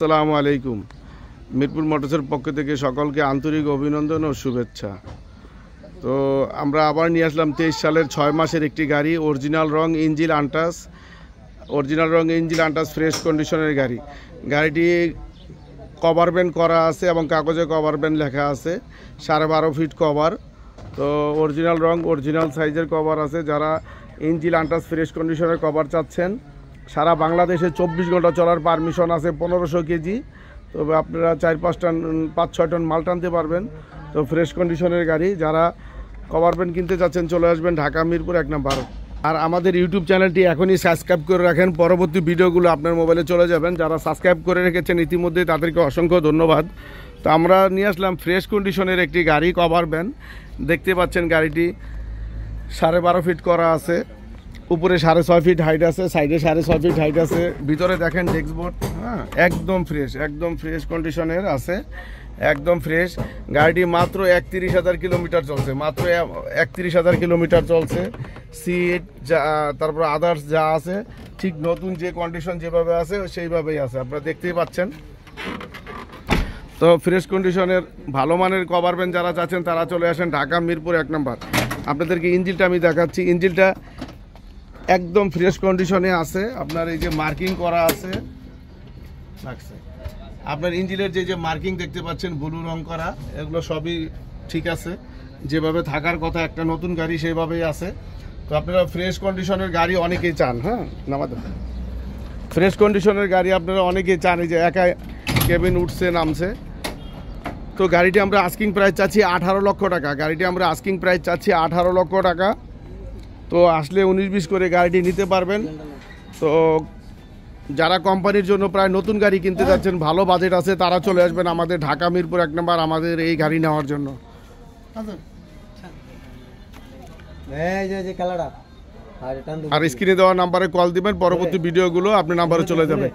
আসসালামু আলাইকুম। মিরপুর মোটরসের পক্ষ থেকে সকলকে আন্তরিক অভিনন্দন ও শুভেচ্ছা। তো আমরা আবার নিয়ে আসলাম 23 সালের 6 মাসের একটি গাড়ি, অরিজিনাল রং ইঞ্জিন আনটাস ফ্রেশ কন্ডিশনের গাড়ি। গাড়িটি কভার ব্যান্ড করা আছে এবং কাগজে কভার ব্যান্ড লেখা আছে, 12.5 ফিট কভার। তো অরিজিনাল রং, অরিজিনাল সাইজের কভার আছে। যারা ইঞ্জিন আনটাস ফ্রেশ কন্ডিশনের কভার চাচ্ছেন, সারা বাংলাদেশে 24 ঘন্টা চলার পারমিশন আছে, 1500 কেজি। তবে আপনারা 5-6 টন মাল টানতে পারবেন। তো ফ্রেশ কন্ডিশনের গাড়ি, যারা কভার ব্যান্ড কিনতে চাচ্ছেন চলে আসবেন ঢাকা মিরপুর 1 নম্বর। আর আমাদের ইউটিউব চ্যানেলটি এখনই সাবস্ক্রাইব করে রাখেন, পরবর্তী ভিডিওগুলো আপনার মোবাইলে চলে যাবেন। যারা সাবস্ক্রাইব করে রেখেছেন ইতিমধ্যে তাদেরকে অসংখ্য ধন্যবাদ। তো আমরা নিয়ে আসলাম ফ্রেশ কন্ডিশনের একটি গাড়ি, কভার ব্যান্ড। দেখতে পাচ্ছেন গাড়িটি 12.5 ফিট করা আছে, উপরে 6.5 ফিট হাইট আছে, সাইডে 6.5 ফিট হাইট আছে। ভিতরে দেখেন ডেস্কবোর্ড, হ্যাঁ একদম ফ্রেশ কন্ডিশনের আছে, একদম ফ্রেশ। গাড়িটি মাত্র 31,000 কিলোমিটার চলছে, মাত্র 31,000 কিলোমিটার চলছে। সিট যা, তারপর আদার্স যা আছে ঠিক নতুন যে কন্ডিশন যেভাবে আছে সেইভাবেই আছে, আপনারা দেখতেই পাচ্ছেন। তো ফ্রেশ কন্ডিশনের ভালো মানের কভার ব্যান্ড যারা চাচ্ছেন তারা চলে আসেন ঢাকা মিরপুর 1 নম্বর। আপনাদেরকে ইঞ্জিনটা আমি দেখাচ্ছি। ইঞ্জিনটা একদম ফ্রেশ কন্ডিশনে আছে, আপনার এই যে মার্কিং করা আছে লাগছে, আপনার ইঞ্জিনের যে মার্কিং দেখতে পাচ্ছেন ব্লু রং করা, এগুলো সবই ঠিক আছে, যেভাবে থাকার কথা একটা নতুন গাড়ি সেইভাবেই আছে। তো আপনারা ফ্রেশ কন্ডিশনের গাড়ি অনেকেই চান, হ্যাঁ নামাতে ফ্রেশ কন্ডিশনের গাড়ি আপনারা অনেকেই চান, এই যে একা কেবিন উঠছে নামছে। তো গাড়িটি আমরা আস্কিং প্রাইস চাচ্ছি 18 লক্ষ টাকা। গাড়িটি আমরা আস্কিং প্রাইস চাচ্ছি 18 লক্ষ টাকা। তো আসলে 19-20 করে গাড়িটি নিতে পারবেন। তো যারা কোম্পানির জন্য প্রায় নতুন গাড়ি কিনতে যাচ্ছেন, ভালো বাজেট আছে, তারা চলে আসবেন আমাদের ঢাকা মিরপুর 1 নম্বর আমাদের এই গাড়ি নেওয়ার জন্য। আর স্ক্রিনে দেওয়া নাম্বারে কল দিবেন, পরবর্তী ভিডিওগুলো আপনার নাম্বারে চলে যাবে।